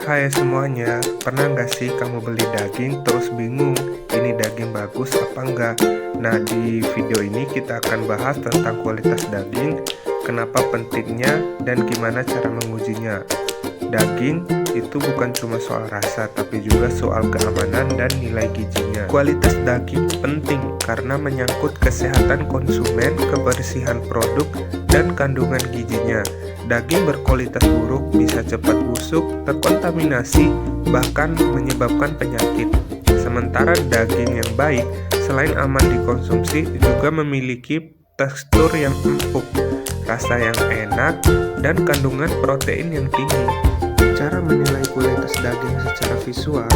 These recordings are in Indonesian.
Hai semuanya, pernah nggak sih kamu beli daging terus bingung ini daging bagus apa enggak? Nah, di video ini kita akan bahas tentang kualitas daging, kenapa pentingnya, dan gimana cara mengujinya. Daging itu bukan cuma soal rasa, tapi juga soal keamanan dan nilai gizinya. Kualitas daging penting karena menyangkut kesehatan konsumen, kebersihan produk, dan kandungan gizinya. Daging berkualitas buruk bisa cepat busuk, terkontaminasi, bahkan menyebabkan penyakit. Sementara daging yang baik, selain aman dikonsumsi, juga memiliki tekstur yang empuk, rasa yang enak, dan kandungan protein yang tinggi. Cara menilai kualitas daging secara visual,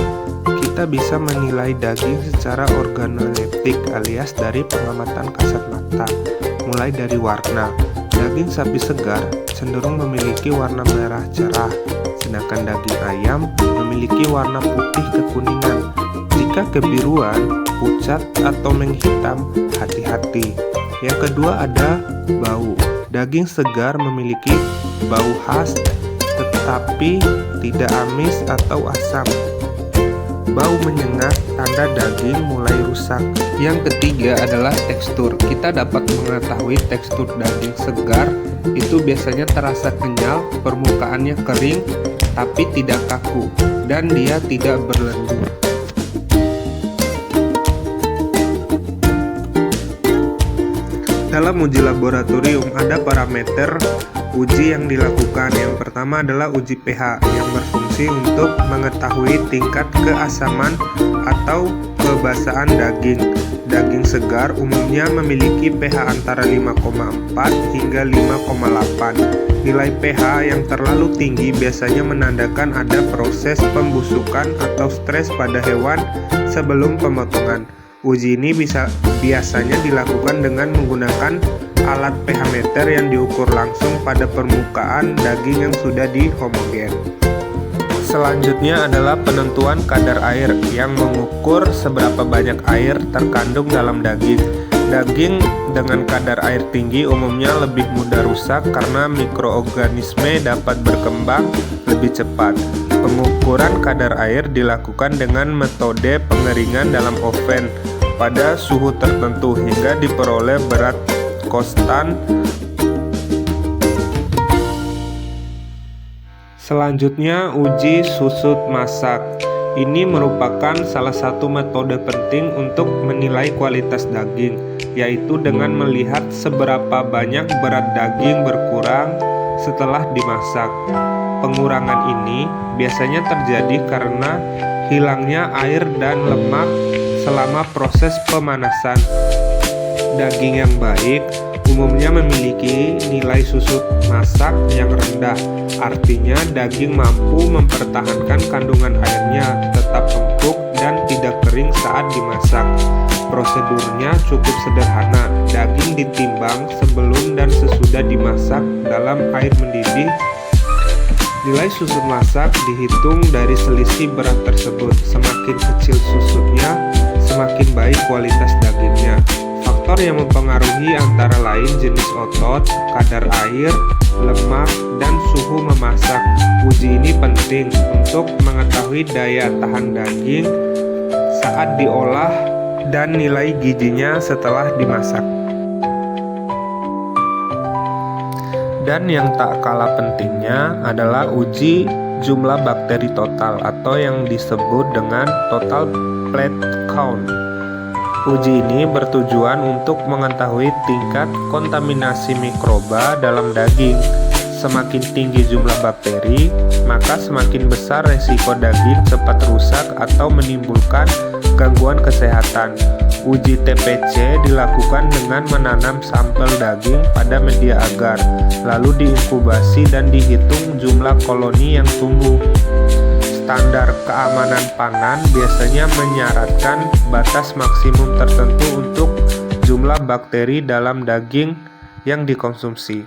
kita bisa menilai daging secara organoleptik alias dari pengamatan kasat mata, mulai dari warna. Daging sapi segar cenderung memiliki warna merah cerah, sedangkan daging ayam memiliki warna putih kekuningan. Jika kebiruan, pucat, atau menghitam, hati-hati. Yang kedua ada bau. Daging segar memiliki bau khas, tetapi tidak amis atau asam. Bau menyengat, tanda daging mulai rusak. Yang ketiga adalah tekstur. Kita dapat mengetahui tekstur daging segar itu biasanya terasa kenyal, permukaannya kering, tapi tidak kaku, dan dia tidak berlendir. Dalam uji laboratorium ada parameter uji yang dilakukan. Yang pertama adalah uji pH yang berfungsi untuk mengetahui tingkat keasaman atau kebasaan daging. Daging segar umumnya memiliki pH antara 5,4 hingga 5,8. Nilai pH yang terlalu tinggi biasanya menandakan ada proses pembusukan atau stres pada hewan sebelum pemotongan. Uji ini biasanya dilakukan dengan menggunakan alat pH meter yang diukur langsung pada permukaan daging yang sudah dihomogen. Selanjutnya adalah penentuan kadar air yang mengukur seberapa banyak air terkandung dalam daging. Daging dengan kadar air tinggi umumnya lebih mudah rusak karena mikroorganisme dapat berkembang lebih cepat. Pengukuran kadar air dilakukan dengan metode pengeringan dalam oven pada suhu tertentu hingga diperoleh berat konstan. Selanjutnya, uji susut masak. Ini merupakan salah satu metode penting untuk menilai kualitas daging, yaitu dengan melihat seberapa banyak berat daging berkurang setelah dimasak. Pengurangan ini biasanya terjadi karena hilangnya air dan lemak selama proses pemanasan. Daging yang baik umumnya memiliki nilai susut masak yang rendah, artinya daging mampu mempertahankan kandungan airnya tetap empuk dan tidak kering saat dimasak. Prosedurnya cukup sederhana, daging ditimbang sebelum dan sesudah dimasak dalam air mendidih. Nilai susut masak dihitung dari selisih berat tersebut. Semakin kecil susutnya, semakin baik kualitas dagingnya. Faktor yang mempengaruhi antara lain jenis otot, kadar air, lemak, dan suhu memasak. Uji ini penting untuk mengetahui daya tahan daging saat diolah dan nilai gizinya setelah dimasak. Dan yang tak kalah pentingnya adalah uji jumlah bakteri total atau yang disebut dengan total plate count. Uji ini bertujuan untuk mengetahui tingkat kontaminasi mikroba dalam daging. Semakin tinggi jumlah bakteri, maka semakin besar resiko daging cepat rusak atau menimbulkan gangguan kesehatan. Uji TPC dilakukan dengan menanam sampel daging pada media agar, lalu diinkubasi dan dihitung jumlah koloni yang tumbuh. Standar keamanan pangan biasanya menyarankan batas maksimum tertentu untuk jumlah bakteri dalam daging yang dikonsumsi.